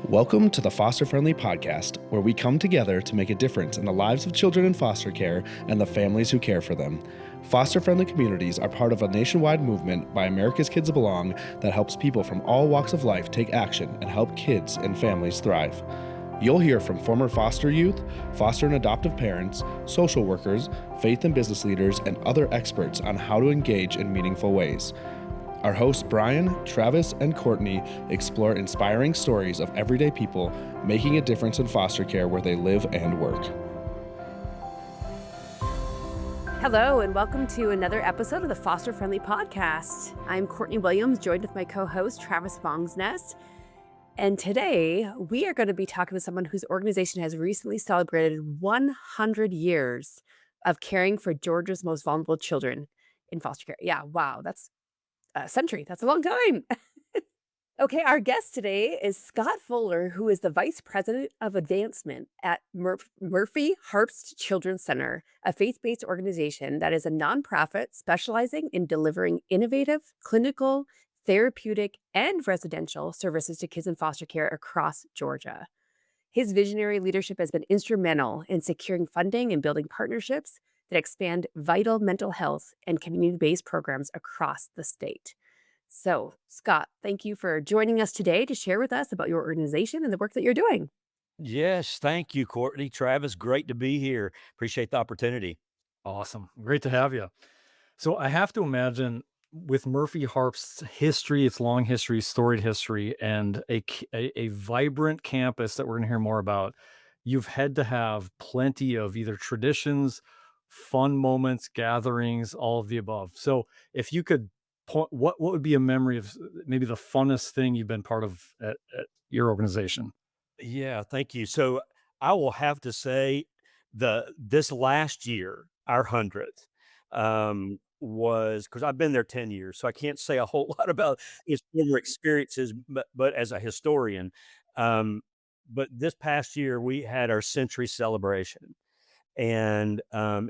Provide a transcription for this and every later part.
Welcome to the Foster Friendly Podcast, where we come together to make a difference in the lives of children in foster care and the families who care for them. Foster Friendly communities are part of a nationwide movement by America's Kids Belong that helps people from all walks of life take action and help kids and families thrive. You'll hear from former foster youth, foster and adoptive parents, social workers, faith and business leaders, and other experts on how to engage in meaningful ways. Our hosts Brian, Travis, and Courtney explore inspiring stories of everyday people making a difference in foster care where they live and work. Hello, and welcome to another episode of the Foster Friendly Podcast. I'm Courtney Williams, joined with my co-host Travis Vangsnes. And today we are going to be talking with someone whose organization has recently celebrated 100 years of caring for Georgia's most vulnerable children in foster care. Yeah, wow, that's a century. That's a long time. Okay, our guest today is Scott Fuller, who is the Vice President of Advancement at Murphy Harpst Children's Center, a faith-based organization that is a nonprofit specializing in delivering innovative, clinical, therapeutic, and residential services to kids in foster care across Georgia. His visionary leadership has been instrumental in securing funding and building partnerships that expand vital mental health and community-based programs across the state. So, Scott, thank you for joining us today to share with us about your organization and the work that you're doing. Yes, thank you, Courtney. Travis, great to be here. Appreciate the opportunity. Awesome. Great to have you. So I have to imagine with Murphy Harpst's history, its long history, storied history, and a vibrant campus that we're going to hear more about, you've had to have plenty of either traditions, fun moments, gatherings, all of the above. So if you could point, what would be a memory of maybe the funnest thing you've been part of at your organization? Yeah, thank you. So I will have to say this last year, our 100th, was because I've been there 10 years, so I can't say a whole lot about his former experiences, but as a historian, um, but this past year we had our century celebration. And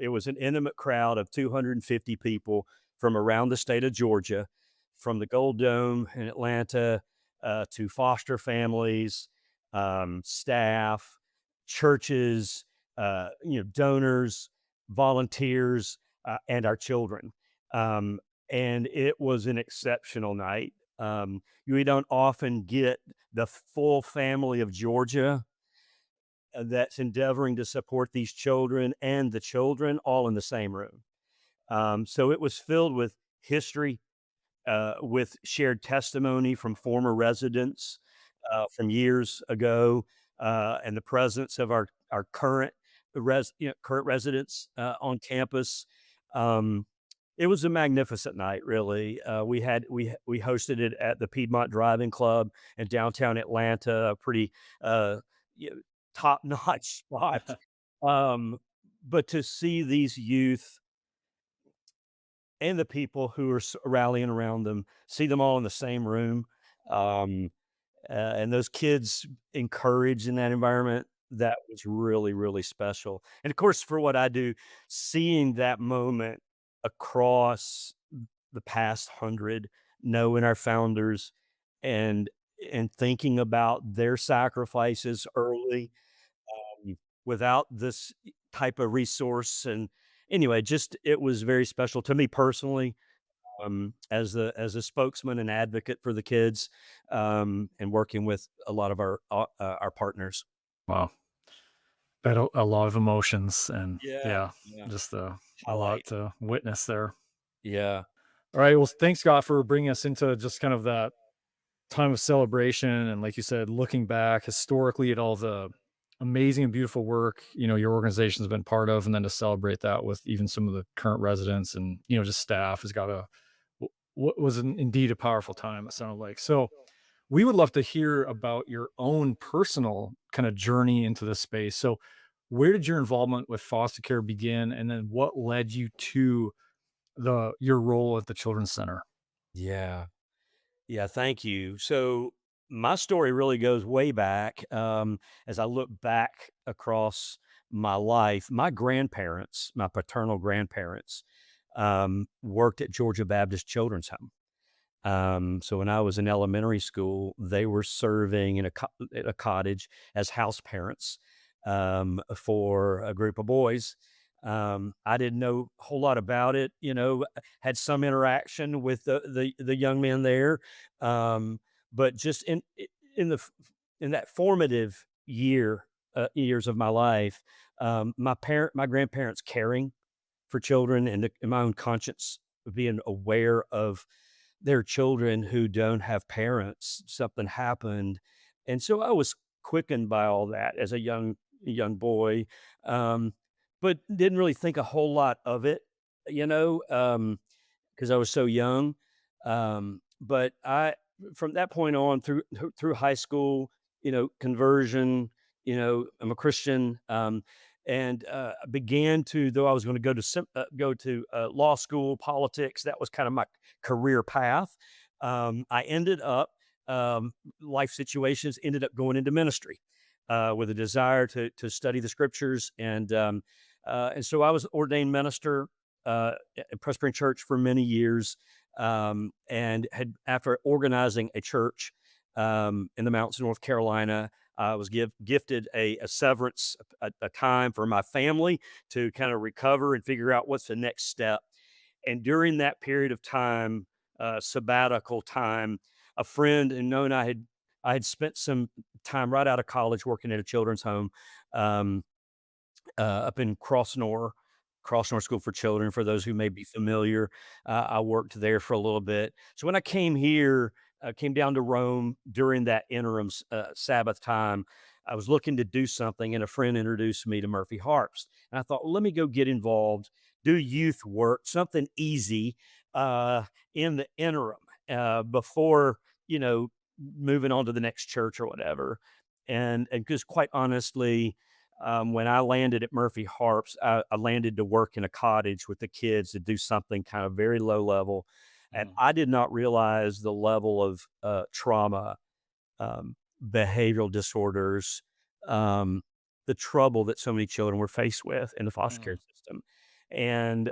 it was an intimate crowd of 250 people from around the state of Georgia, from the Gold Dome in Atlanta to foster families, staff, churches, donors, volunteers, and our children. Um, and it was an exceptional night. We don't often get the full family of Georgia that's endeavoring to support these children and the children all in the same room. So it was filled with history, with shared testimony from former residents from years ago, and the presence of our current residents on campus. Um, it was a magnificent night, really. We hosted it at the Piedmont Driving Club in downtown Atlanta, a pretty uh, top-notch spot. Um, but to see these youth and the people who are rallying around them, see them all in the same room, um, and those kids encouraged in that environment, that was really, really special. And of course, for what I do, seeing that moment across the past 100, knowing our founders and thinking about their sacrifices early, without this type of resource. And anyway, just it was very special to me personally, as a spokesman and advocate for the kids, and working with a lot of our partners. Wow. Bet a lot of emotions and Yeah, yeah, yeah. just a Highlight. lot to witness there. Yeah. All right. Well, thanks, Scott, for bringing us into just kind of that time of celebration. And like you said, looking back historically at all the amazing and beautiful work, your organization's been part of, and then to celebrate that with even some of the current residents and, just staff has got what was indeed a powerful time, it sounded like. So we would love to hear about your own personal kind of journey into this space. So where did your involvement with foster care begin? And then what led you to your role at the Children's Center? Yeah. Yeah, thank you. So my story really goes way back. As I look back across my life, my grandparents, my paternal grandparents, worked at Georgia Baptist Children's Home. So when I was in elementary school, they were serving in at a cottage as house parents for a group of boys. I didn't know a whole lot about it, had some interaction with the young men there, but just in the in that formative years of my life, my grandparents caring for children and my own conscience of being aware of their children who don't have parents, something happened. And so I was quickened by all that as a young boy, um, but didn't really think a whole lot of it, you know, because I was so young. But I from that point on through high school, conversion, I'm a Christian, and began to though I was going to go to law school, politics. That was kind of my career path. I ended up life situations ended up going into ministry with a desire to study the scriptures and so I was ordained minister at Presbyterian Church for many years, and had after organizing a church in the mountains of North Carolina. I was gifted a severance, a time for my family to kind of recover and figure out what's the next step. And during that period of time, sabbatical time, a friend and known I had spent some time right out of college working at a children's home. Um, up in Crossnor School for Children, for those who may be familiar. I worked there for a little bit. So when I came here, came down to Rome during that interim Sabbath time, I was looking to do something, and a friend introduced me to Murphy Harpst. And I thought, well, let me go get involved, do youth work, something easy in the interim before, you know, moving on to the next church or whatever. And because quite honestly, when I landed at Murphy Harpst, I landed to work in a cottage with the kids to do something kind of very low level. And Mhm. I did not realize the level of trauma, um, behavioral disorders, um, the trouble that so many children were faced with in the foster care Mhm. system. And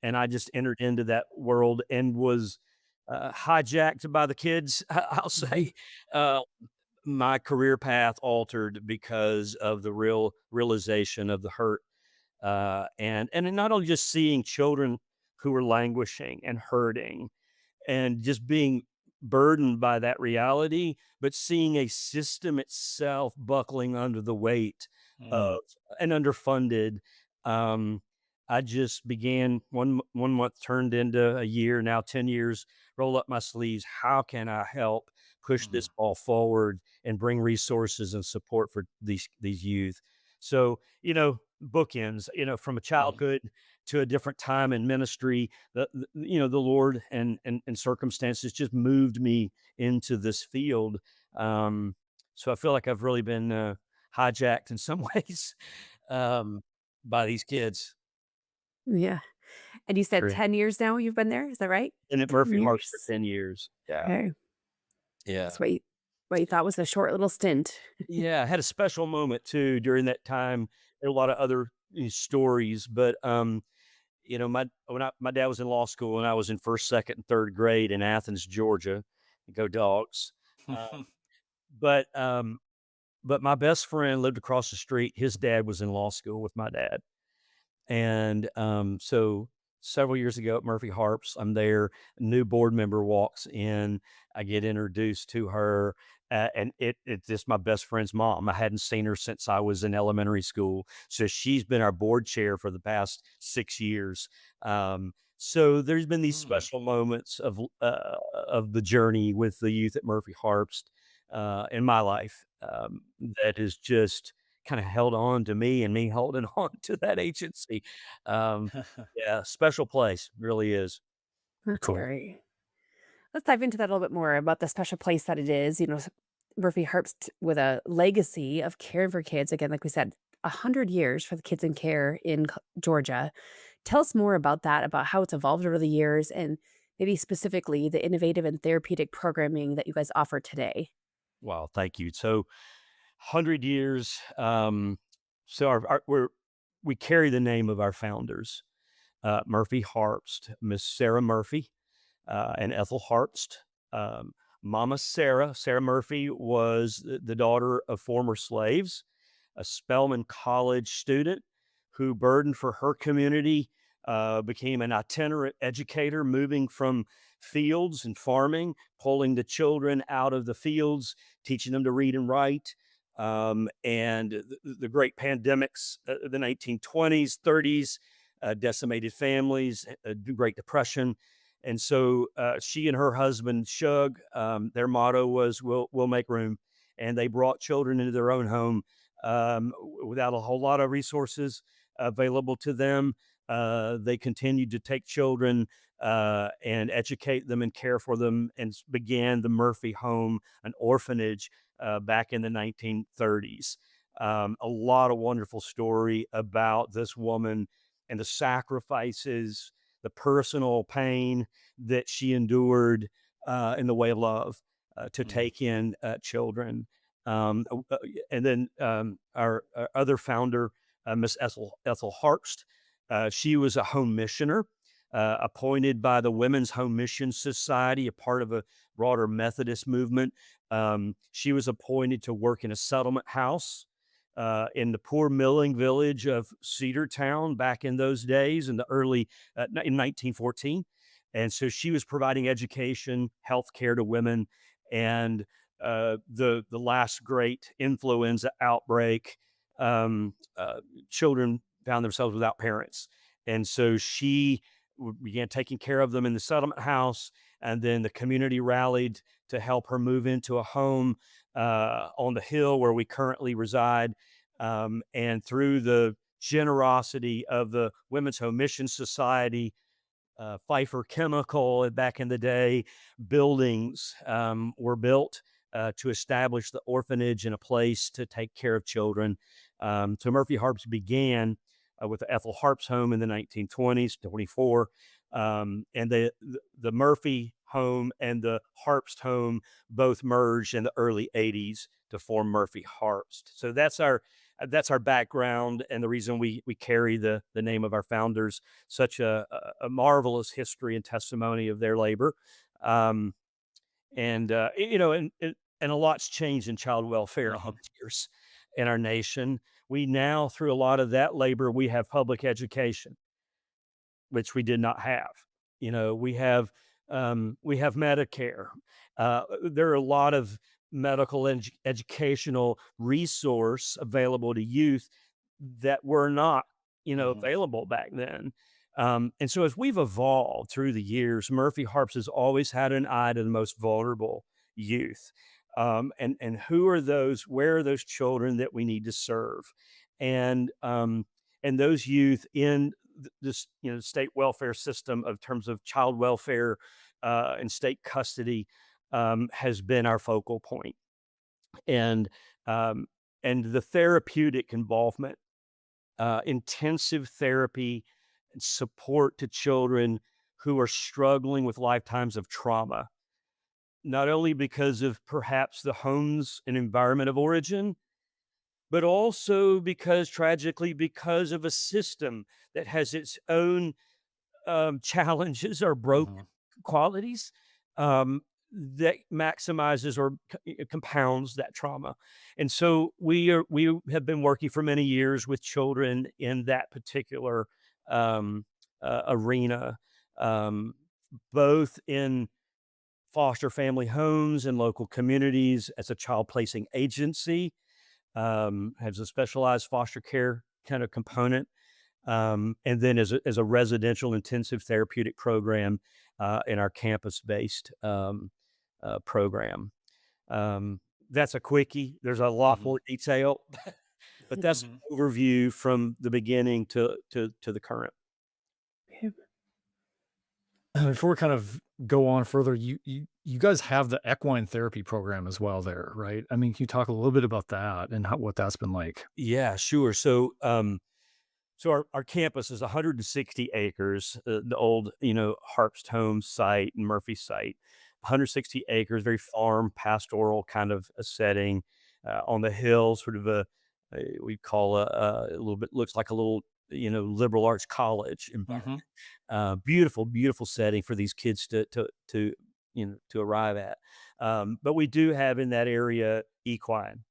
I just entered into that world and was hijacked by the kids, I'll Mhm. say. Uh, my career path altered because of the realization of the hurt, and not only just seeing children who were languishing and hurting and just being burdened by that reality, but seeing a system itself buckling under the weight of Mhm. and underfunded. Um, I just began one month turned into a year, now 10 years, roll up my sleeves. How can I help push Mhm. this ball forward and bring resources and support for these youth? So, bookends, from a Mhm. childhood to a different time in ministry, the Lord and circumstances just moved me into this field. So I feel like I've really been hijacked in some ways um, by these kids. Yeah. And you said Great. 10 years now you've been there, is that right? And at 10 Murphy Harps for years? 10 years. Yeah, Okay. yeah, That's what you thought was a short little stint. yeah. I had a special moment too during that time. There are a lot of other stories, but my dad was in law school and I was in first, second, and third grade in Athens, Georgia. Go dogs! Uh, but um, But my best friend lived across the street. His dad was in law school with my dad. And so several years ago at Murphy Harps, I'm there. A new board member walks in. I get introduced to her, and it's just my best friend's mom. I hadn't seen her since I was in elementary school, so she's been our board chair for the past 6 years. So there's been these Mhm. special moments of the journey with the youth at Murphy Harps in my life that is just kinda held on to me and me holding on to that agency. Um, yeah, special place, really is. That's Cool. great. Let's dive into that a little bit more about the special place that it is. Murphy Herbst with a legacy of caring for kids. Again, like we said, 100 years for the kids in care in Georgia. Tell us more about that, about how it's evolved over the years, and maybe specifically the innovative and therapeutic programming that you guys offer today. Wow, thank you. So, 100 years, so we carry the name of our founders, Murphy Harpst, Miss Sarah Murphy, and Ethel Harpst. Um, Mama Sarah Murphy, was the daughter of former slaves, a Spelman College student who, burdened for her community, became an itinerant educator, moving from fields and farming, pulling the children out of the fields, teaching them to read and write. And the great pandemics, the 1920s, 30s, decimated families, the Great Depression. And so she and her husband, Shug, their motto was, we'll make room. And they brought children into their own home without a whole lot of resources available to them. They continued to take children and educate them and care for them, and began the Murphy Home, an orphanage, back in the 1930s. A lot of wonderful story about this woman and the sacrifices, the personal pain that she endured in the way of love to take in children. And then our other founder, Miss Ethel Harpst, she was a home missioner, appointed by the Women's Home Mission Society, a part of a broader Methodist movement. She was appointed to work in a settlement house in the poor milling village of Cedartown back in those days, in the early in 1914. And so she was providing education, health care to women, and the last great influenza outbreak, children found themselves without parents, and so she began taking care of them in the settlement house, and then the community rallied to help her move into a home on the hill where we currently reside. And through the generosity of the Women's Home Mission Society, Pfeiffer Chemical, back in the day, buildings were built to establish the orphanage and a place to take care of children. So Murphy Harpst began with the Ethel Harpst Home in the 1920s, 24. And the Murphy Home and the Harpst Home both merged in the early 80s to form Murphy Harpst. So that's our background, and the reason we carry the name of our founders. Such a marvelous history and testimony of their labor. And and a lot's changed in child welfare all these years in our nation. We now, through a lot of that labor, we have public education, which we did not have. We have Medicare. There are a lot of medical educational resource available to youth that were not, available back then. And so as we've evolved through the years, Murphy Harpst has always had an eye to the most vulnerable youth. And who are those, where are those children that we need to serve? And those youth in this, state welfare system, of terms of child welfare and state custody, has been our focal point. And the therapeutic involvement, intensive therapy and support to children who are struggling with lifetimes of trauma, not only because of perhaps the homes and environment of origin, but also tragically, because of a system that has its own challenges or broken qualities, that maximizes or compounds that trauma. And so we have been working for many years with children in that particular arena, both in foster family homes and local communities, as a child placing agency, has a specialized foster care kind of component, and then as a residential intensive therapeutic program in our campus-based program. That's a quickie. There's a lot more detail, but that's an overview from the beginning to the current. Before we kind of go on further, you guys have the equine therapy program as well there, right? I mean, can you talk a little bit about that and what that's been like? Yeah, sure. So our campus is 160 acres, the old, Harpst Home site and Murphy site. 160 acres, very farm, pastoral kind of a setting on the hill, sort of we call a little bit, looks like a little liberal arts college environment. Hmm. Beautiful, beautiful setting for these kids to arrive at. But we do have in that area equine.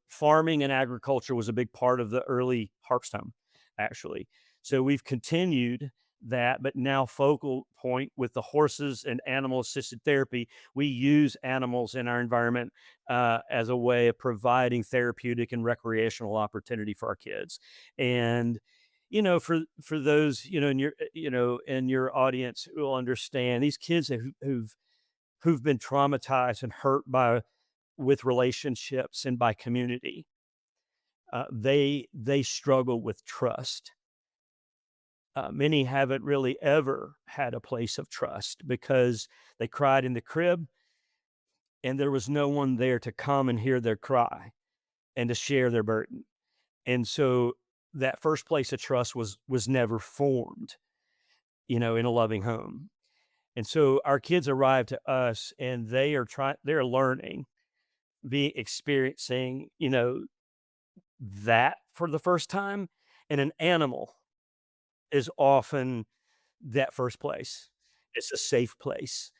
Farming and agriculture was a big part of the early Harpst home, actually. So we've continued that, but now focal point with the horses and animal assisted therapy. We use animals in our environment as a way of providing therapeutic and recreational opportunity for our kids. And for those in your audience who will understand, these kids who've been traumatized and hurt by with relationships and by community, they struggle with trust. Many haven't really ever had a place of trust because they cried in the crib and there was no one there to come and hear their cry and to share their burden. And so that first place of trust was never formed, in a loving home. And so our kids arrive to us and they're learning, be experiencing, that for the first time. And an animal is often that first place. It's a safe place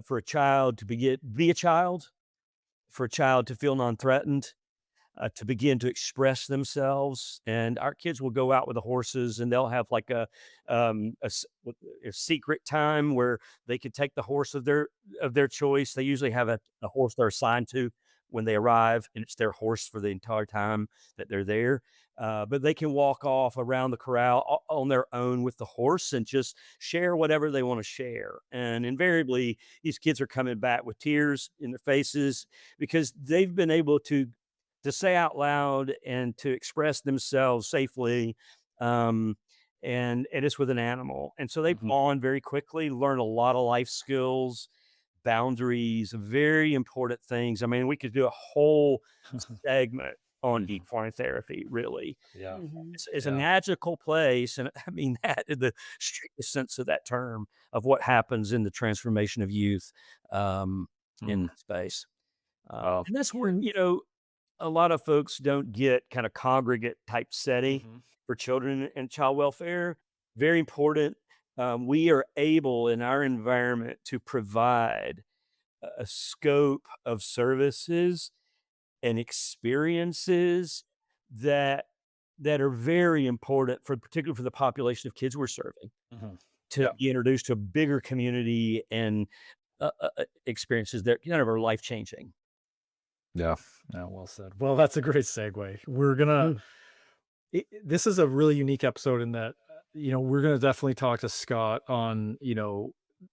for a child to be a child, for a child to feel non-threatened, to begin to express themselves. And our kids will go out with the horses, and they'll have like a secret time where they could take the horse of their choice. They usually have a horse they're assigned to when they arrive, and it's their horse for the entire time that they're there. But they can walk off around the corral on their own with the horse and just share whatever they want to share. And invariably, these kids are coming back with tears in their faces because they've been able to say out loud and to express themselves safely. Um, and it's with an animal. And so they Hmm. bond very quickly, learn a lot of life skills, boundaries, very important things. I mean, we could do a whole segment on Hmm. equine therapy, really. Yeah. Hmm. It's a Yeah. magical place. And I mean that in the strictest sense of that term of what happens in the transformation of youth um, in Mm. that space. Wow. And that's where, Yeah. a lot of folks don't get kind of congregate type setting Hmm. for children and child welfare. Very important. We are able in our environment to provide a scope of services and experiences that that are very important for particularly for the population of kids we're serving Hmm. to Yeah. be introduced to a bigger community and experiences that kind of are life changing. Yeah. Yeah. Well said. Well, that's a great segue. This is a really unique episode in that, we're going to definitely talk to Scott on,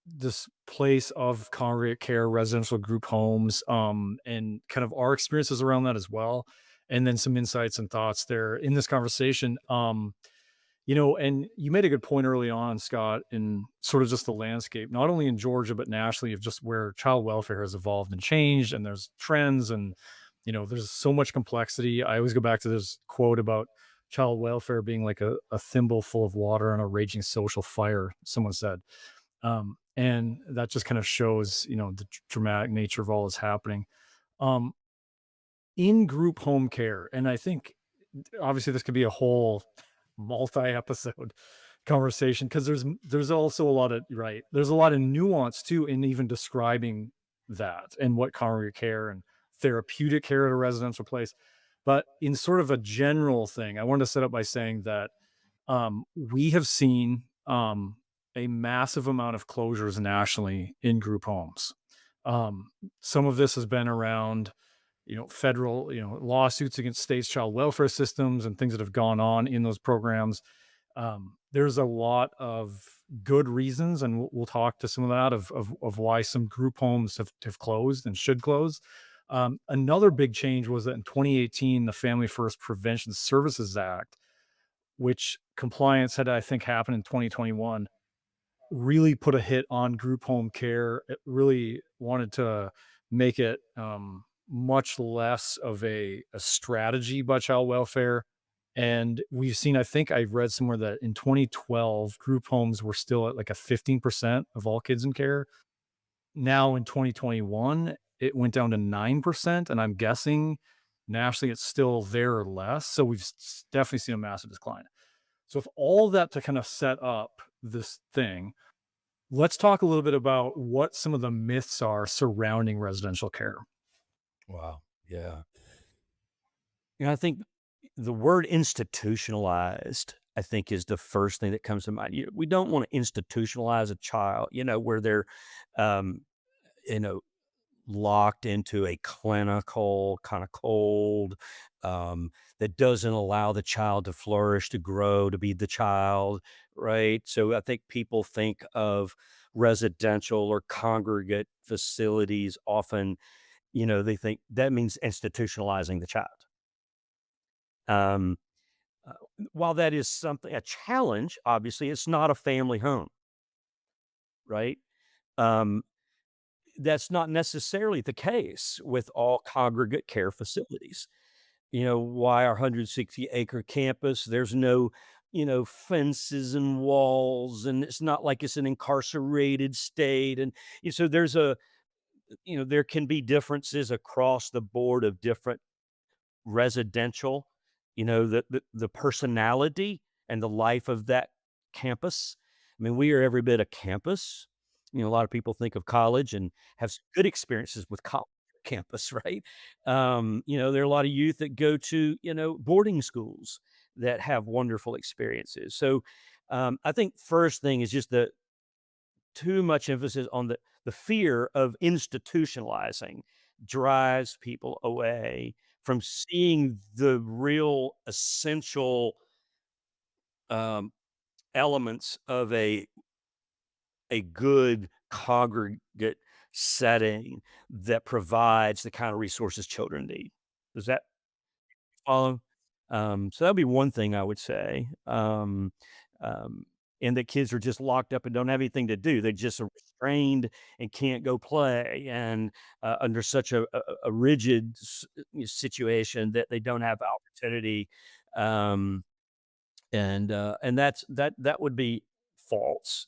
this place of congregate care, residential group homes, and kind of our experiences around that as well. And then some insights and thoughts there in this conversation. And you made a good point early on, Scott, in sort of just the landscape, not only in Georgia, but nationally, of just where child welfare has evolved and changed, and there's trends, and there's so much complexity. I always go back to this quote about child welfare being like a thimble full of water on a raging social fire, someone said. And that just kind of shows, the dramatic nature of all that's happening. Um, in group home care, and I think obviously this could be a whole multi-episode conversation because there's also a lot of right there's a lot of nuance too in even describing that and what congregate care and therapeutic care at a residential place. But in sort of a general thing, I wanted to set up by saying that we have seen a massive amount of closures nationally in group homes. um, some of this has been around federal, lawsuits against states' child welfare systems and things that have gone on in those programs. There's a lot of good reasons, and we'll talk to some of that of why some group homes have closed and should close. Another big change was that in 2018, the Family First Prevention Services Act, which compliance had, I think, happened in 2021, really put a hit on group home care. It really wanted to make it much less of a strategy by child welfare. And we've seen, I think I read somewhere that in 2012, group homes were still at like a 15% of all kids in care. Now in 2021, it went down to 9%. And I'm guessing nationally it's still there or less. So we've definitely seen a massive decline. So, with all that to kind of set up this thing, let's talk a little bit about what some of the myths are surrounding residential care. Wow. Yeah. I think the word institutionalized, I think, is the first thing that comes to mind. We don't want to institutionalize a child, where they're, um, you know, locked into a clinical, kind of cold, that doesn't allow the child to flourish, to grow, to be the child, right? So I think people think of residential or congregate facilities often, they think that means institutionalizing the child. Um, uh, while that is a challenge, obviously, it's not a family home, right? Um, that's not necessarily the case with all congregate care facilities. Why our 160-acre campus, there's no, fences and walls, and it's not like it's an incarcerated state. And so there can be differences across the board of different residential, the personality and the life of that campus. I mean, we are every bit a campus. A lot of people think of college and have some good experiences with college campus, right? There are a lot of youth that go to, boarding schools that have wonderful experiences. So I think first thing is just the too much emphasis on the fear of institutionalizing drives people away from seeing the real essential um, elements of a good congregate setting that provides the kind of resources children need. Does that follow? So that'd be one thing I would say. Um, and that kids are just locked up and don't have anything to do. They just are restrained and can't go play, and under such a rigid situation that they don't have opportunity. Um, and that would be false,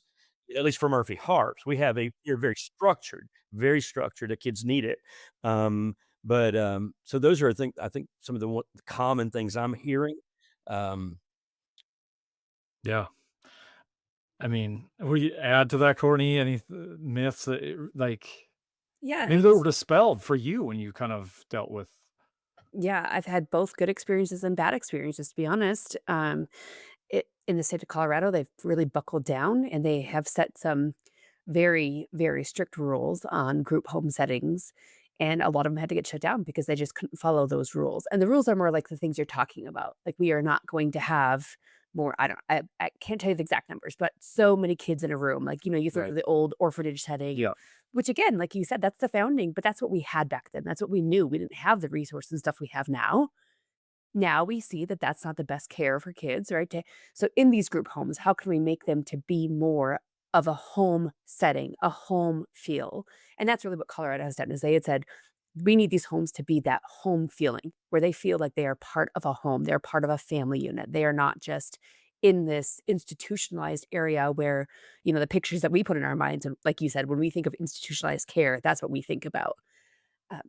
at least for Murphy Harps. You're very structured. The kids need it. So those are, I think some of the common things I'm hearing. Um, Yeah. I mean, will you add to that, Courtney? Any myths that maybe that Yes. were dispelled for you when you kind of dealt with? Yeah, I've had both good experiences and bad experiences, to be honest. In the state of Colorado, they've really buckled down and they have set some very, very strict rules on group home settings. And a lot of them had to get shut down because they just couldn't follow those rules. And the rules are more like the things you're talking about. Like, we are not going to have more, I can't tell you the exact numbers, but so many kids in a room. Like, you think Right. of the old orphanage setting, Yeah. which again, like you said, that's the founding, but that's what we had back then. That's what we knew. We didn't have the resources and stuff we have now. Now we see that that's not the best care for kids, right? So in these group homes, how can we make them to be more of a home setting, a home feel? And that's really what Colorado has done is they had said, we need these homes to be that home feeling where they feel like they are part of a home. They're part of a family unit. They are not just in this institutionalized area where, the pictures that we put in our minds. And like you said, when we think of institutionalized care, that's what we think about.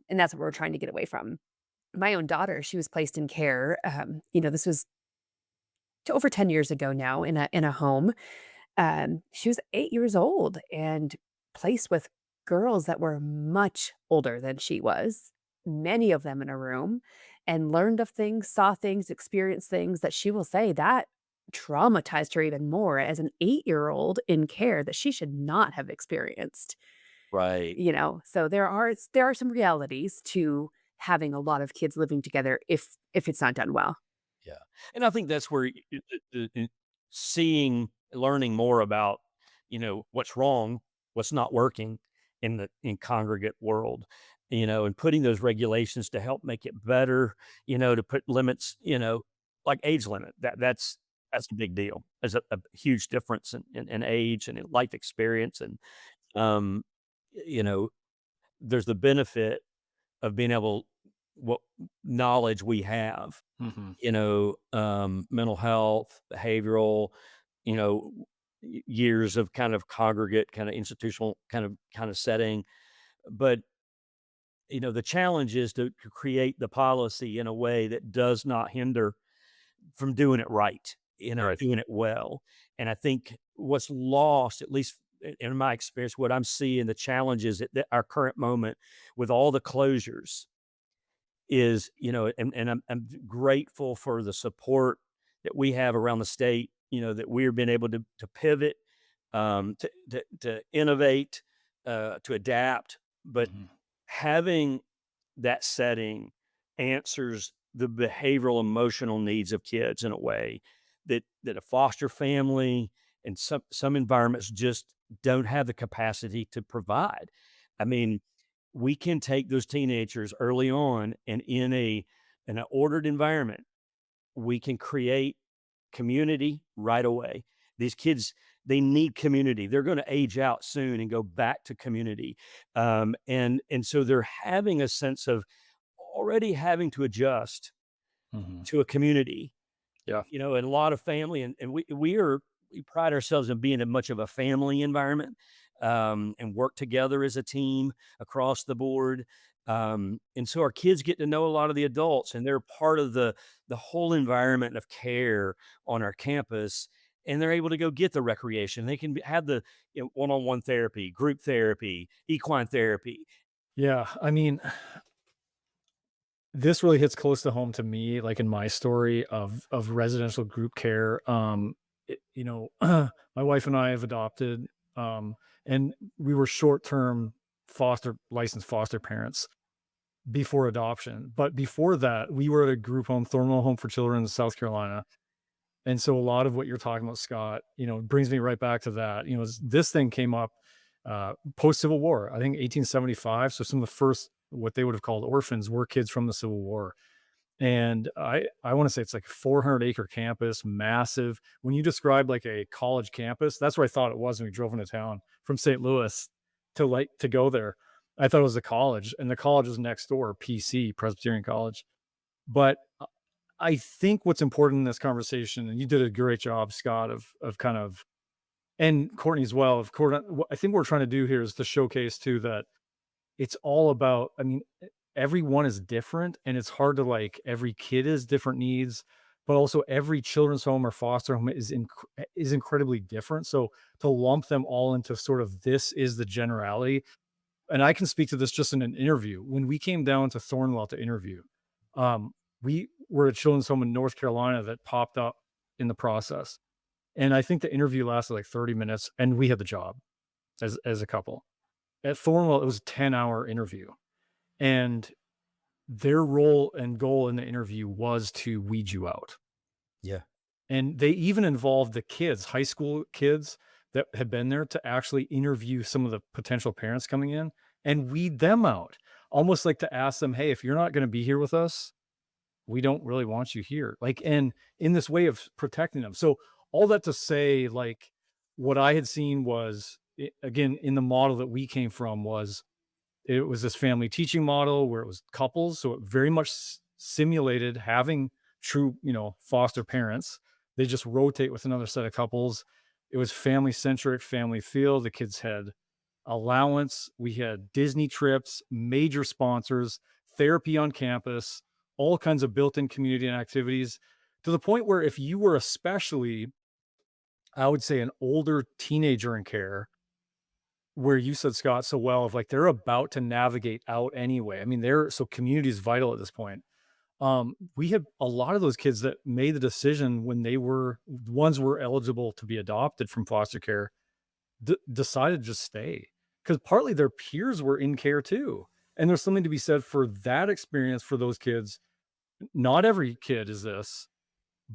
And that's what we're trying to get away from. My own daughter, she was placed in care, this was over 10 years ago now in a home. She was 8 years old and placed with girls that were much older than she was, many of them in a room, and learned of things, saw things, experienced things that she will say that traumatized her even more as an 8-year-old in care that she should not have experienced. right. So there are some realities to having a lot of kids living together if it's not done well. Yeah, and I think that's where learning more about, what's wrong, what's not working in congregate world, and putting those regulations to help make it better, to put limits, like age limit. That's a big deal. There's a huge difference in age and in life experience, and um, you know, there's the benefit of being able what knowledge we have, Mhm. mental health, behavioral, you know, years of kind of congregate, kind of institutional kind of setting. But, the challenge is to create the policy in a way that does not hinder from doing it right. Right. doing it well. And I think what's lost, at least in my experience, what I'm seeing the challenges at our current moment with all the closures is, and I'm grateful for the support that we have around the state, that we've been able to pivot, to innovate, to adapt. But Mhm. having that setting answers the behavioral emotional needs of kids in a way that a foster family and some environments just don't have the capacity to provide. I mean, we can take those teenagers early on, and in an ordered environment, we can create community right away. These kids, they need community. They're going to age out soon and go back to community. And so they're having a sense of already having to adjust Mhm. to a community, Yeah. and a lot of family, and we pride ourselves in being a much of a family environment, and work together as a team across the board. And so our kids get to know a lot of the adults, and they're part of the whole environment of care on our campus. And they're able to go get the recreation. They can have the one-on-one therapy, group therapy, equine therapy. Yeah. I mean, this really hits close to home to me, like in my story of residential group care. My wife and I have adopted, and we were short-term licensed foster parents before adoption. But before that, we were at a group home, Thornwell Home for Children in South Carolina. And so a lot of what you're talking about, Scott, brings me right back to that. This thing came up post Civil War, I think 1875. So some of the first, what they would have called orphans, were kids from the Civil War. And I want to say it's like 400-acre campus, massive. When you described like a college campus, that's what I thought it was when we drove into town from St. Louis to go there. I thought it was a college, and the college is next door, PC, Presbyterian College. But I think what's important in this conversation, and you did a great job, Scott, of kind of, and Courtney as well. Of course, what I think we're trying to do here is to showcase too that it's all about. I mean, everyone is different, and it's hard to like every kid has different needs, but also every children's home or foster home is incredibly different. So to lump them all into sort of this is the generality, and I can speak to this just in an interview. When we came down to Thornwell to interview, we were at children's home in North Carolina that popped up in the process. And I think the interview lasted like 30 minutes and we had the job as a couple. At Thornwell, it was a 10-hour interview. And their role and goal in the interview was to weed you out. Yeah. And they even involved the kids, high school kids that had been there, to actually interview some of the potential parents coming in and weed them out. Almost like to ask them, hey, if you're not going to be here with us, we don't really want you here. Like, and in this way of protecting them. So, all that to say, like, what I had seen was, again, in the model that we came from, was it was this family teaching model where it was couples. So, it very much simulated having true, foster parents. They just rotate with another set of couples. It was family centric, family feel. The kids had allowance. We had Disney trips, major sponsors, therapy on campus, all kinds of built in community and activities, to the point where if you were, especially, I would say, an older teenager in care, where you said, Scott, so well, of like they're about to navigate out anyway. I mean, so community is vital at this point. We had a lot of those kids that made the decision when ones were eligible to be adopted from foster care, decided to just stay because partly their peers were in care too. And there's something to be said for that experience for those kids. Not every kid is this,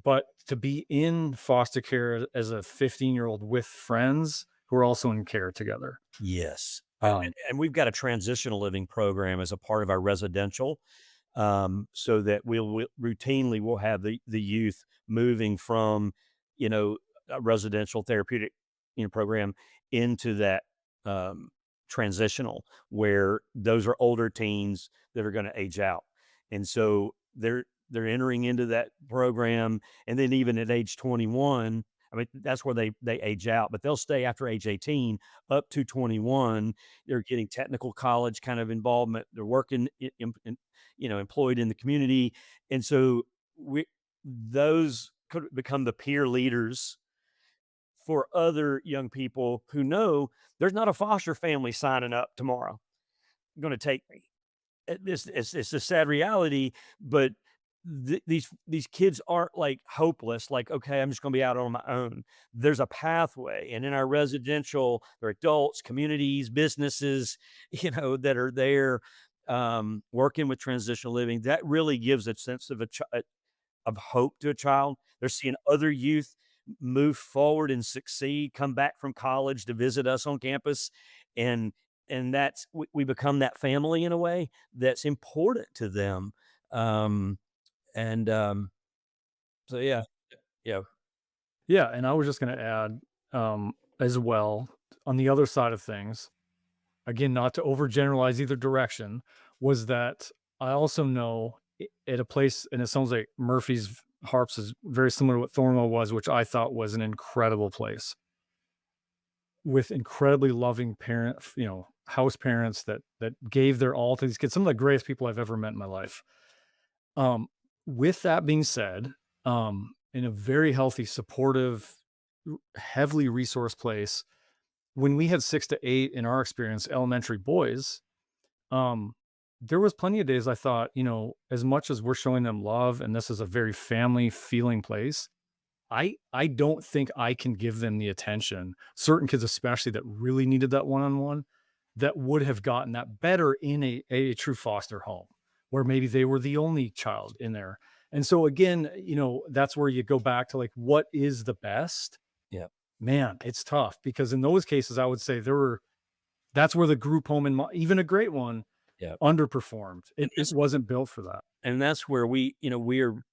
but to be in foster care as a 15-year-old with friends who are also in care together. Yes. Um, And we've got a transitional living program as a part of our residential, so that we'll routinely we'll have the youth moving from, a residential therapeutic, program into that, transitional, where those are older teens that are going to age out. And so they're entering into that program. And then even at age 21, I mean, that's where they age out, but they'll stay after age 18 up to 21. They're getting technical college kind of involvement. They're working employed in the community. And so those could become the peer leaders for other young people who know there's not a foster family signing up tomorrow going to take me. It's a sad reality, but these kids aren't like hopeless. Like, okay, I'm just going to be out on my own. There's a pathway, and in our residential, there are adults, communities, businesses, that are there working with transitional living. That really gives a sense of of hope to a child. They're seeing other youth move forward and succeed, come back from college to visit us on campus, and that's we become that family in a way that's important to them. Um, and so yeah, yeah, Yeah, and I was just gonna add, as well, on the other side of things, again, not to overgeneralize either direction, was that I also know at a place, and it sounds like Murphy's Harps is very similar to what Thornwell was, which I thought was an incredible place with incredibly loving house parents that gave their all to these kids. Some of the greatest people I've ever met in my life. Um, with that being said, in a very healthy, supportive, heavily resourced place, when we had 6 to 8 in our experience, elementary boys, um, there was plenty of days I thought, as much as we're showing them love and this is a very family feeling place, I don't think I can give them the attention, certain kids especially that really needed that one-on-one, that would have gotten that better in a true foster home, where maybe they were the only child in there. And so again, that's where you go back to like, what is the best? yeah, Man, it's tough because in those cases, I would say that's where the group home even a great one yeah. underperformed. And It wasn't built for that. that's where we're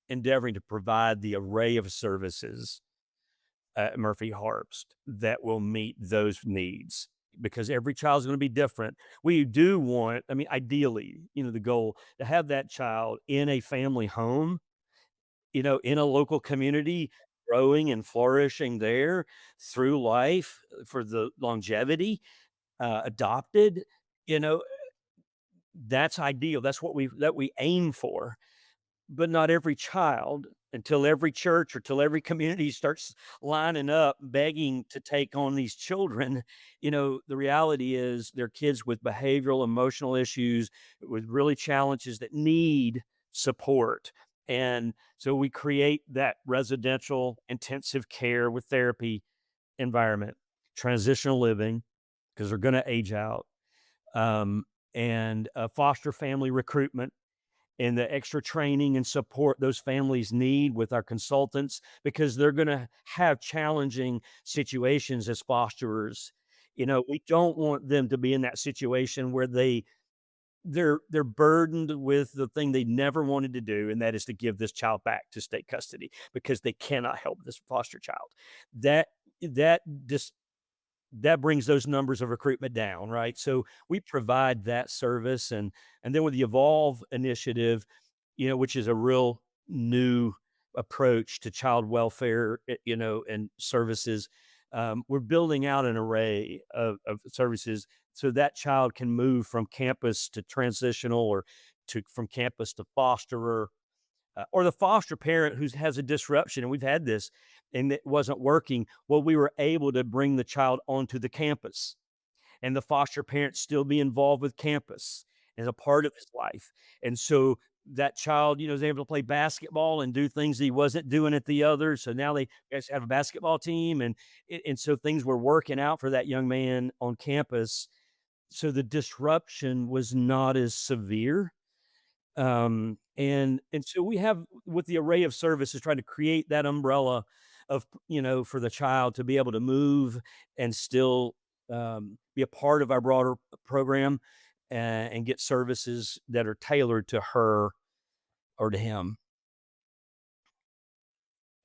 endeavoring to provide the array of services at Murphy Harpst that will meet those needs, because every child's going to be different. We do want, I mean, ideally, the goal to have that child in a family home, in a local community, growing and flourishing there through life for the longevity, adopted, you know, that's ideal. That's what we aim for. But not every child, until every church or till every community starts lining up begging to take on these children. The reality is they're kids with behavioral, emotional issues, with really challenges that need support. And so we create that residential intensive care with therapy environment, transitional living, because they're going to age out, um, and foster family recruitment and the extra training and support those families need with our consultants, because they're going to have challenging situations as fosterers. We don't want them to be in that situation where they're burdened with the thing they never wanted to do, and that is to give this child back to state custody because they cannot help this foster child. That that just that brings those numbers of recruitment down, right? So we provide that service, and then with the Evolve initiative, which is a real new approach to child welfare, and services. We're building out an array of services so that child can move from campus to transitional, or from campus to fosterer, or the foster parent who has a disruption, and we've had this, and it wasn't working. Well, we were able to bring the child onto the campus, and the foster parent still be involved with campus as a part of his life. And so that child, is able to play basketball and do things he wasn't doing at the other. So now they guys have a basketball team, and so things were working out for that young man on campus. So the disruption was not as severe, and so we have, with the array of services, trying to create that umbrella of, for the child to be able to move and still be a part of our broader program, and get services that are tailored to her or to him.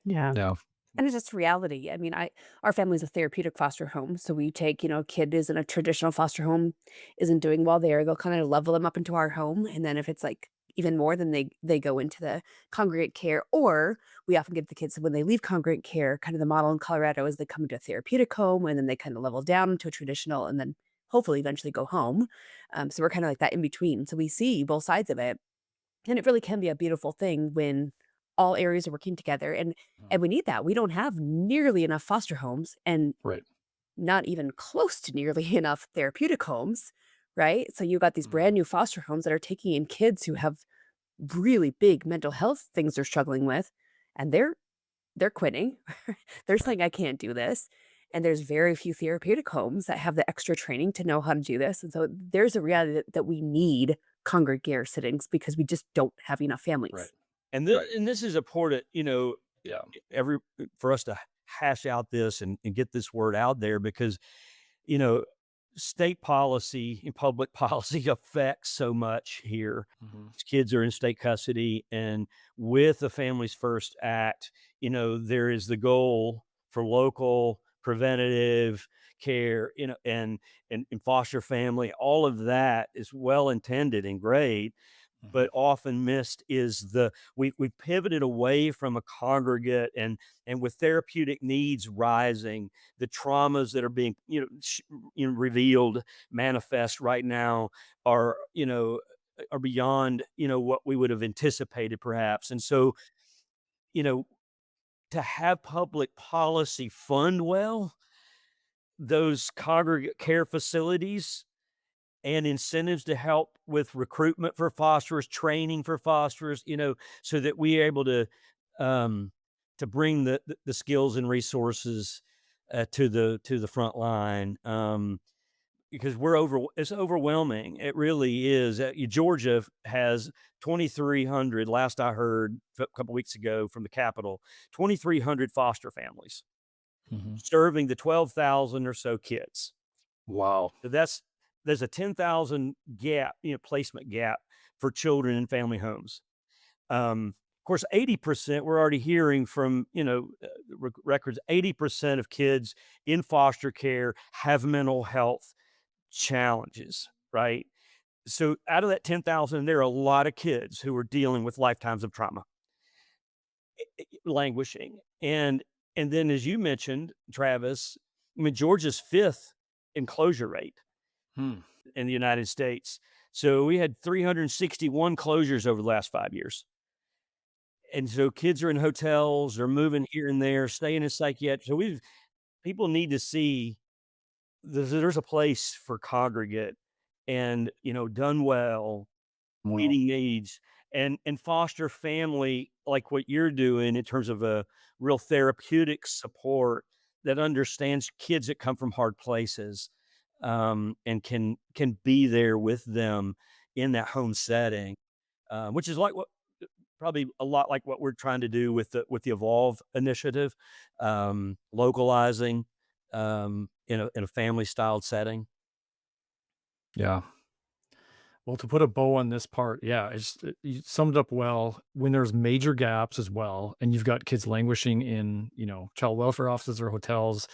Yeah. Yeah. And it's just reality. I mean, our family's a therapeutic foster home. So we take, a kid is in a traditional foster home, isn't doing well there. They'll kind of level them up into our home. And then if it's like even more, then they go into the congregate care. Or we often give the kids, when they leave congregate care, kind of the model in Colorado is they come into a therapeutic home and then they kind of level down to a traditional and then hopefully eventually go home. So we're kind of like that in between. So we see both sides of it. And it really can be a beautiful thing when all areas are working together, and we need that. We don't have nearly enough foster homes, and Right. not even close to nearly enough therapeutic homes, right? So you got these Mhm. brand new foster homes that are taking in kids who have really big mental health things they're struggling with, and they're quitting. They're saying, "I can't do this." And there's very few therapeutic homes that have the extra training to know how to do this. And so there's a reality that we need congregate sittings because we just don't have enough Right. families. And this is important, Yeah. every for us to hash out this and get this word out there because you know state policy and public policy affects so much here. Mhm. These kids are in state custody, and with the Families First Act, there is the goal for local preventative care, and foster family. All of that is well intended and great, Mhm. but often missed is we pivoted away from a congregate, and with therapeutic needs rising, the traumas that are being revealed, manifest right now are are beyond what we would have anticipated perhaps. And so you know to have public policy fund well those congregate care facilities and incentives to help with recruitment for fosterers, training for fosterers, so that we are able um, to bring the skills and resources to the front line. Because it's overwhelming. It really is. Georgia has 2,300. Last I heard a couple weeks ago from the Capitol, 2,300 foster families Mhm. serving the 12,000 or so kids. Wow. So there's a 10,000 gap, placement gap for children in family homes. Of course, 80%, we're already hearing from, records, 80% of kids in foster care have mental health challenges, right? So out of that 10,000, there are a lot of kids who are dealing with lifetimes of trauma, languishing. And then as you mentioned, Travis, I mean, Georgia's fifth enclosure rate Hmm. in the United States. So we had 361 closures over the last 5 years. And so kids are in hotels, they're moving here and there, staying in psychiatric. So people need to see there's a place for congregate and done well, Well, meeting needs, and foster family like what you're doing in terms of a real therapeutic support that understands kids that come from hard places, and can be there with them in that home setting, which is like what probably a lot like what we're trying to do with the Evolve initiative, localizing in a family styled setting. yeah. Well, to put a bow on this part, yeah, you summed up well. When there's major gaps as well, and you've got kids languishing in, child welfare offices or hotels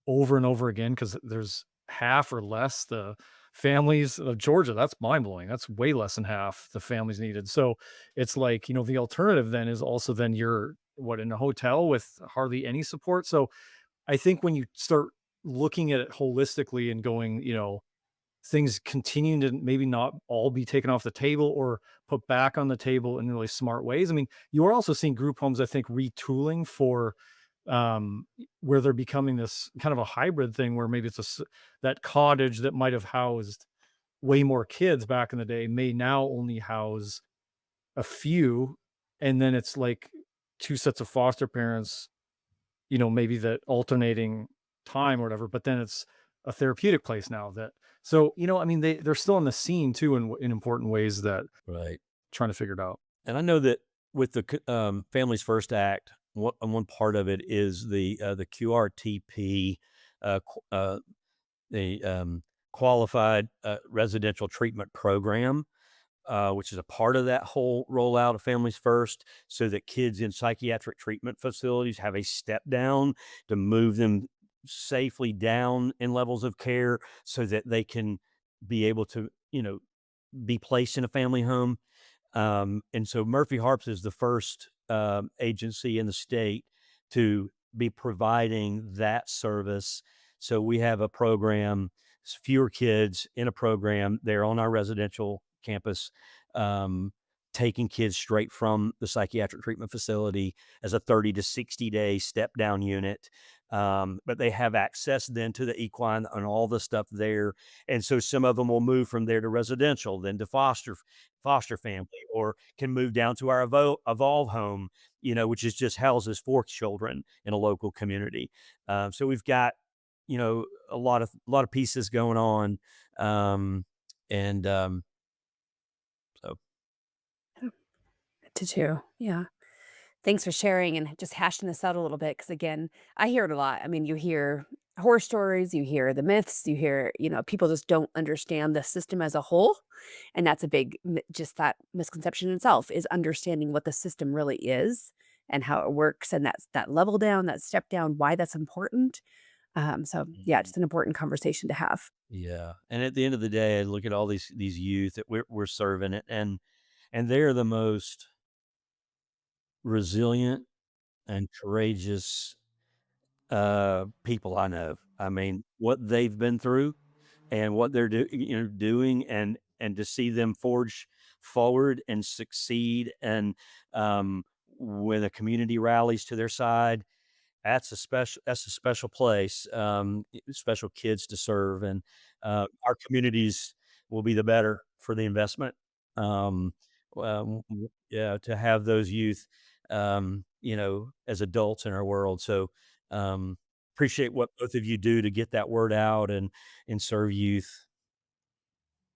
over and over again, because there's half or less the families of Georgia. That's mind blowing. That's way less than half the families needed. So it's like, the alternative then is also then you're what in a hotel with hardly any support. So I think when you start looking at it holistically and going, things continuing to maybe not all be taken off the table or put back on the table in really smart ways. I mean, you are also seeing group homes, I think, retooling for where they're becoming this kind of a hybrid thing where maybe that cottage that might have housed way more kids back in the day may now only house a few, and then it's like two sets of foster parents, maybe that alternating time or whatever, but then it's a therapeutic place now that so, I mean, they're still on the scene too in important ways that Right. trying to figure it out. And I know that with the Families First Act, one part of it is the QRTP, the Qualified Residential Treatment Program, which is a part of that whole rollout of Families First, so that kids in psychiatric treatment facilities have a step down to move them safely down in levels of care, so that they can be able to, be placed in a family home. And so Murphy Harpst is the first agency in the state to be providing that service. So we have a program, fewer kids in a program there on our residential campus, um, taking kids straight from the psychiatric treatment facility as a 30 to 60-day step down unit. But they have access then to the equine and all the stuff there. And so some of them will move from there to residential, then to foster family, or can move down to our evolve home, which is just houses for children in a local community. So we've got, a lot of pieces going on. And so To two. Yeah. Thanks for sharing and just hashing this out a little bit. Because again, I hear it a lot. I mean, you hear horror stories, you hear the myths, you hear, people just don't understand the system as a whole. And that's a big, just that misconception in itself is understanding what the system really is and how it works. And that's that level down, that step down, why that's important. So yeah, Mhm. just an important conversation to have. Yeah, and at the end of the day, I look at all these youth that we're serving it, and they're the most resilient and courageous people I know. I mean, what they've been through and what they're doing, and to see them forge forward and succeed, and when a community rallies to their side, that's a special place, special kids to serve, and our communities will be the better for the investment. Um, yeah, to have those youth, as adults in our world. So, um, appreciate what both of you do to get that word out and serve youth.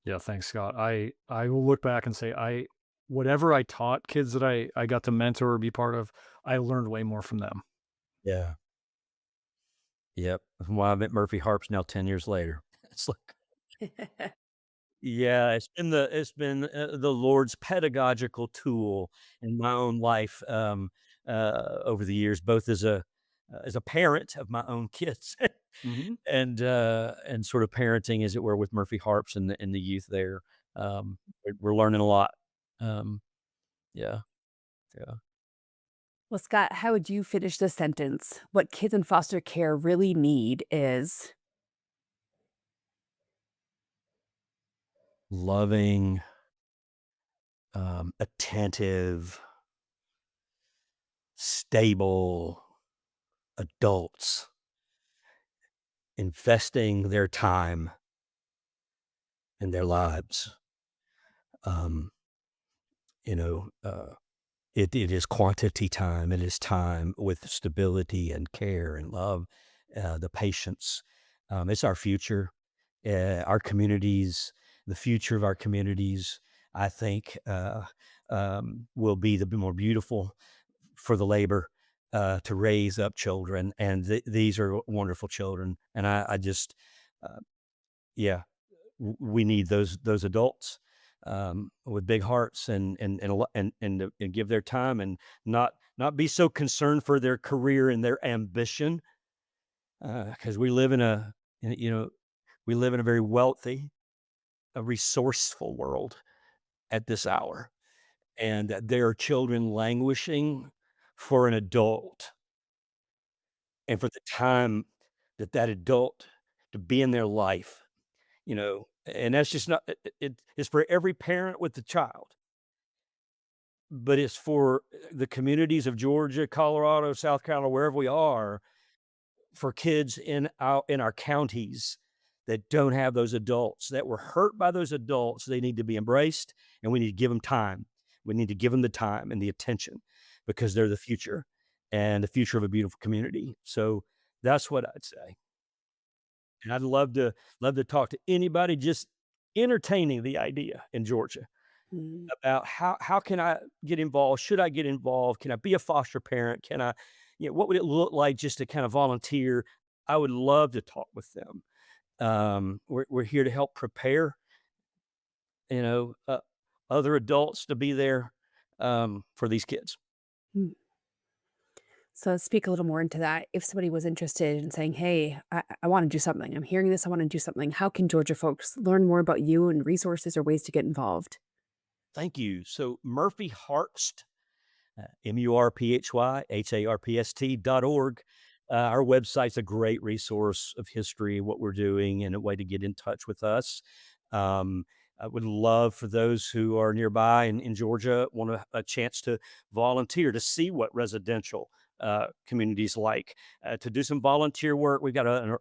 Yeah, thanks, Scott. I will look back and say whatever I taught kids that I got to mentor or be part of, I learned way more from them. Yeah. Yep. That's why I'm at Murphy Harpst now 10 years later. It's like, yeah, it's been the Lord's pedagogical tool in my own life, over the years, both as a parent of my own kids Mhm. and sort of parenting, as it were, with Murphy Harps and the youth there. We're learning a lot. Um, yeah, yeah. Well, Scott, how would you finish this sentence? What kids in foster care really need is. Loving, attentive, stable adults investing their time in their lives. Um, you know, it is quantity time. It is time with stability and care and love, the patience. It's our future, our communities, the future of our communities. I think will be the more beautiful for the labor to raise up children, and these are wonderful children. And I just, uh, yeah, we need those adults with big hearts and give their time and not be so concerned for their career and their ambition, because in a- you know we live in a very wealthy, a resourceful world at this hour, and that there are children languishing for an adult and for the time that adult to be in their life. And that's just not it's for every parent with the child, but it's for the communities of Georgia, Colorado, South Carolina, wherever we are, for kids in our counties that don't have those adults, that were hurt by those adults. They need to be embraced, and we need to give them time. We need to give them the time and the attention, because they're the future, and the future of a beautiful community. So that's what I'd say. And I'd love to talk to anybody just entertaining the idea in Georgia Mm, about how can I get involved? Should I get involved? Can I be a foster parent? Can I, what would it look like just to kind of volunteer? I would love to talk with them. We're here to help prepare, you know, uh, other adults to be there for these kids. mm. So speak a little more into that. If somebody was interested in saying, "Hey, I want to do something. I'm hearing this. I want to do something." How can Georgia folks learn more about you and resources or ways to get involved? Thank you. So Murphy Harpst, MURPHYHARPST.org. Our website's a great resource of history, what we're doing, and a way to get in touch with us. Um, I would love for those who are nearby in Georgia, want a chance to volunteer to see what residential communities like, to do some volunteer work. We've got a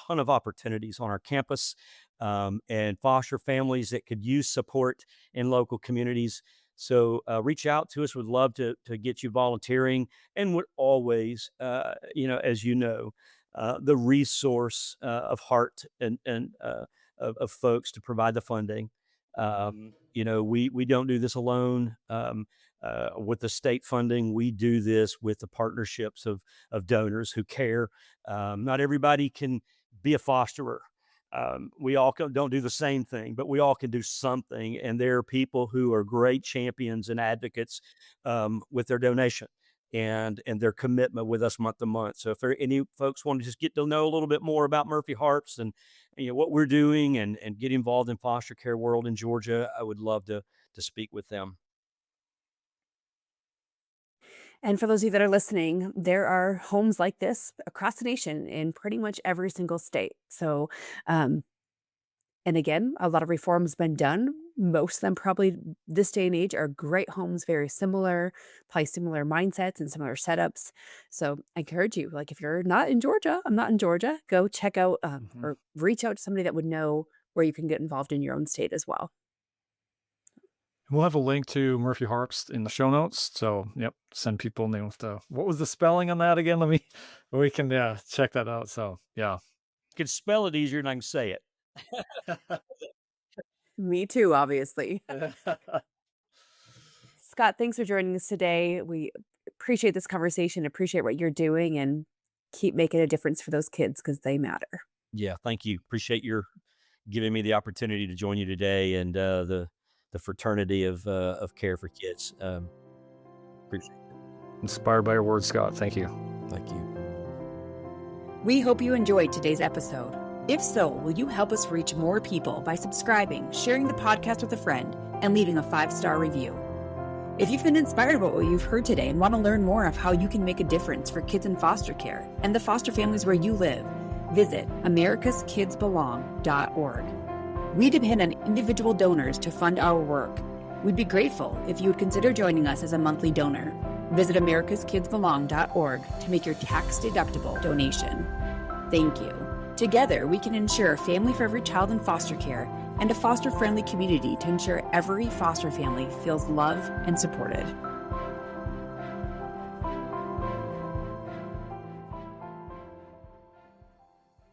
ton of opportunities on our campus, and foster families that could use support in local communities. So reach out to us. We'd love to get you volunteering, and would always, as you know, the resource of heart and of folks to provide the funding. We don't do this alone. With the state funding, we do this with the partnerships of donors who care. Not everybody can be a fosterer. We all don't do the same thing, but we all can do something. And there are people who are great champions and advocates with their donation and their commitment with us month to month. So if there are any folks want to just get to know a little bit more about Murphy Harpst and what we're doing and get involved in foster care world in Georgia, I would love to speak with them. And for those of you that are listening, there are homes like this across the nation in pretty much every single state. So, and again, a lot of reform's been done. Most of them probably this day and age are great homes, very similar, probably similar mindsets and similar setups. So I encourage you, like if you're not in Georgia, I'm not in Georgia, go check out Mhm. or reach out to somebody that would know where you can get involved in your own state as well. We'll have a link to Murphy Harpst in the show notes. So, yep, send people and they don't have to. What was the spelling on that again? We can check that out. So, yeah. Can spell it easier than I can say it. Me too, obviously. Scott, thanks for joining us today. We appreciate this conversation, appreciate what you're doing, and keep making a difference for those kids because they matter. Yeah, thank you. Appreciate your giving me the opportunity to join you today, and the fraternity of care for kids. Appreciate it. Inspired by your words, Scott. Thank you. Thank you. We hope you enjoyed today's episode. If so, will you help us reach more people by subscribing, sharing the podcast with a friend, and leaving a 5-star review? If you've been inspired by what you've heard today and want to learn more of how you can make a difference for kids in foster care and the foster families where you live, visit americaskidsbelong.org. We depend on individual donors to fund our work. We'd be grateful if you would consider joining us as a monthly donor. Visit americaskidsbelong.org to make your tax-deductible donation. Thank you. Together, we can ensure a family for every child in foster care and a foster-friendly community to ensure every foster family feels loved and supported.